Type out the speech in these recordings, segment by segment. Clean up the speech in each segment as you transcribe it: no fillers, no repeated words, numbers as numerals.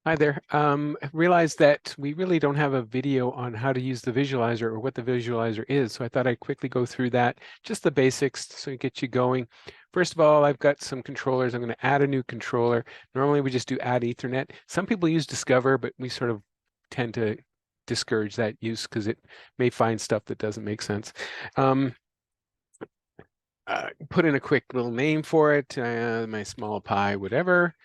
Hi there. I realized that we really don't have a video on how to use the visualizer or what the visualizer is, so I thought I'd quickly go through that, just the basics so we get you going. First of all, I've got some controllers. I'm going to add a new controller. Normally we just do add Ethernet. Some people use Discover, but we sort of tend to discourage that use because it may find stuff that doesn't make sense. Um, put in a quick little name for it, my small pi, whatever.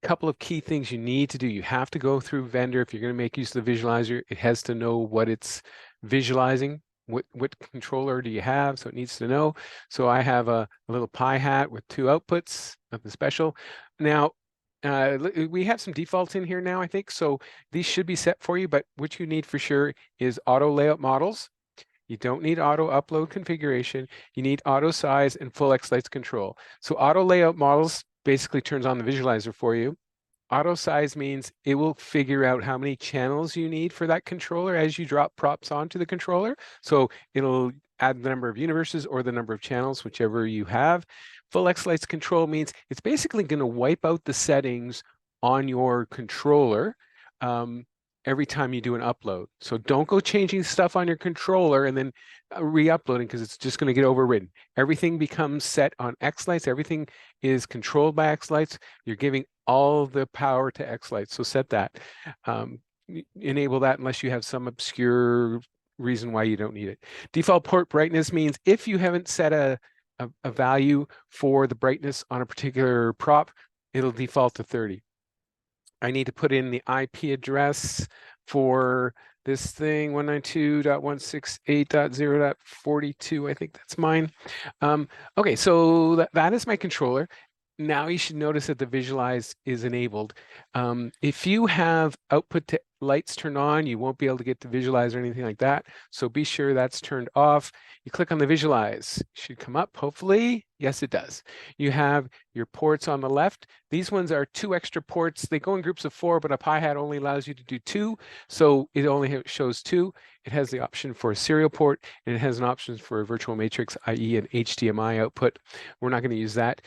Couple of key things you need to do. You have to go through vendor. If you're going to make use of the visualizer, it has to know what it's visualizing. What controller do you have? So it needs to know. So I have a little pi hat with two outputs, nothing special. Now, we have some defaults in here now, I think. So these should be set for you, but what you need for sure is auto layout models. You don't need auto upload configuration. You need auto size and full xLights control. So auto layout models basically turns on the visualizer for you. Auto size means it will figure out how many channels you need for that controller as you drop props onto the controller. So it'll add the number of universes or the number of channels, whichever you have. Full xLights control means it's basically going to wipe out the settings on your controller every time you do an upload. So don't go changing stuff on your controller and then re-uploading because it's just going to get overridden. Everything becomes set on xLights. Everything is controlled by xLights. You're giving all the power to xLights. So set that. Enable that unless you have some obscure reason why you don't need it. Default port brightness means if you haven't set a value for the brightness on a particular prop, it'll default to 30. I need to put in the IP address for this thing, 192.168.0.42. I think that's mine. Okay, so that is my controller. Now you should notice that the visualize is enabled. If you have output to lights turned on, you won't be able to get to visualize or anything like that. So be sure that's turned off. You click on the visualize. It should come up, hopefully. Yes, it does. You have your ports on the left. These ones are 2 extra ports. They go in groups of 4, but a pi hat only allows you to do 2. So it only shows 2. It has the option for a serial port, and it has an option for a virtual matrix, i.e. an HDMI output. We're not going to use that.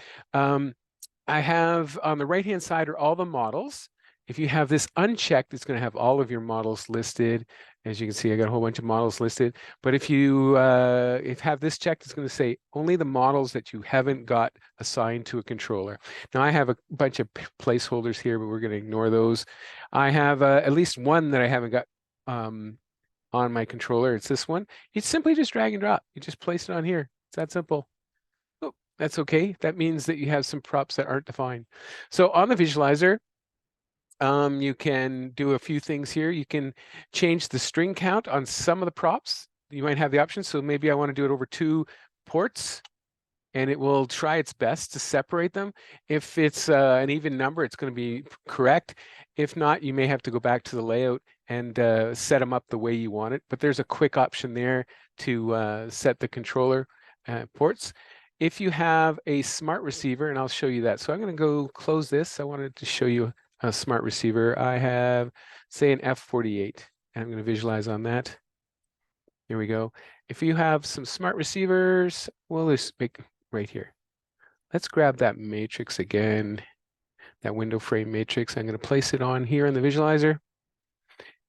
I have on the right-hand side are all the models. If you have this unchecked, it's going to have all of your models listed. As you can see, I got a whole bunch of models listed. But if you have this checked, it's going to say only the models that you haven't got assigned to a controller. Now, I have a bunch of placeholders here, but we're going to ignore those. I have at least one that I haven't got on my controller. It's this one. You simply just drag and drop. You just place it on here. It's that simple. Oh, that's okay. That means that you have some props that aren't defined. So on the visualizer, you can do a few things here. You can change the string count on some of the props. You might have the option. So maybe I want to do it over 2 ports, and it will try its best to separate them. If it's an even number, it's going to be correct. If not, you may have to go back to the layout and set them up the way you want it. But there's a quick option there to set the controller ports. If you have a smart receiver, and I'll show you that. So I'm going to go close this. I wanted to show you a smart receiver. I have, say, an F48, and I'm going to visualize on that. Here we go. If you have some smart receivers, we'll just make right here. Let's grab that matrix again, that window frame matrix. I'm going to place it on here in the visualizer.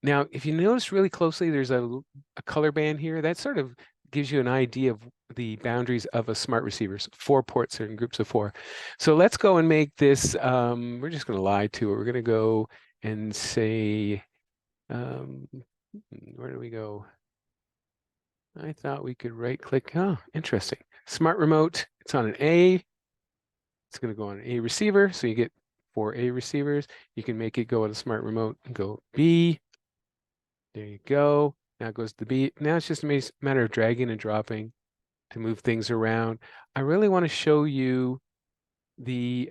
Now, if you notice really closely, there's a color band here. That sort of gives you an idea of the boundaries of a smart receiver. So 4 ports are in groups of 4. So let's go and make this, we're just going to lie to it. We're going to go and say, where do we go? I thought we could right click. Oh, interesting. Smart remote, it's on an A. It's going to go on an A receiver. So you get 4 A receivers. You can make it go on a smart remote and go B. There you go. Now it goes to B. Now it's just a matter of dragging and dropping to move things around. I really want to show you the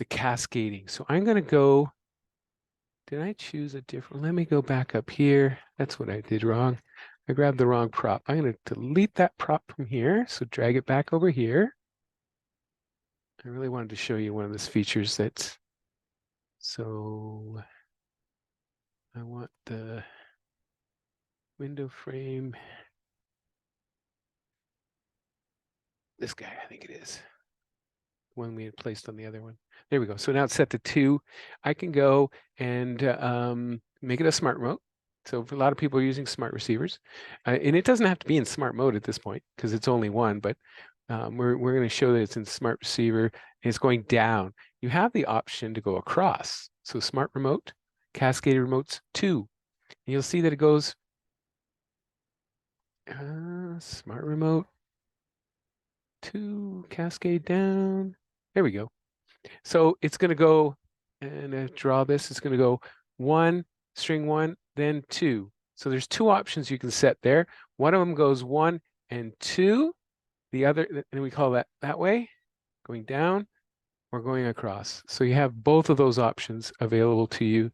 cascading. So I'm going to go. Did I choose a different? Let me go back up here. That's what I did wrong. I grabbed the wrong prop. I'm going to delete that prop from here. So drag it back over here. I really wanted to show you one of those features that's, so I want the window frame. This guy, I think it is. one we had placed on the other one. There we go. So now it's set to 2. I can go and make it a smart remote. So for a lot of people are using smart receivers, and it doesn't have to be in smart mode at this point because it's only one. But we're going to show that it's in smart receiver and it's going down. You have the option to go across. So smart remote, cascaded remotes 2. And you'll see that it goes smart remote 2, cascade down. There we go. So it's going to go, and draw this, it's going to go 1, string 1, then 2. So there's 2 options you can set there. One of them goes 1 and 2. The other, and we call that way, going down or going across. So you have both of those options available to you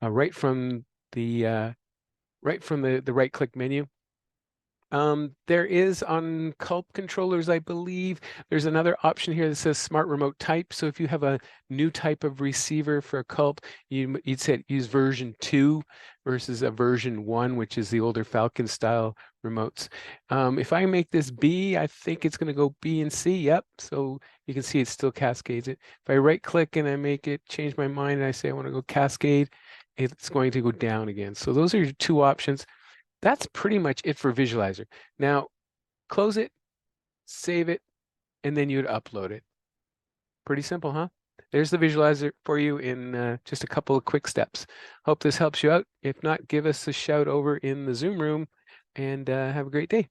right from the right click menu. There is on Culp controllers, I believe, there's another option here that says Smart Remote Type. So if you have a new type of receiver for a Culp, you'd say use version 2 versus a version 1, which is the older Falcon style remotes. If I make this B, I think it's going to go B and C. Yep. So you can see it still cascades it. If I right click and I make it change my mind and I say I want to go cascade, it's going to go down again. So those are your 2 options. That's pretty much it for Visualizer. Now, close it, save it, and then you'd upload it. Pretty simple, huh? There's the Visualizer for you in just a couple of quick steps. Hope this helps you out. If not, give us a shout over in the Zoom room and have a great day.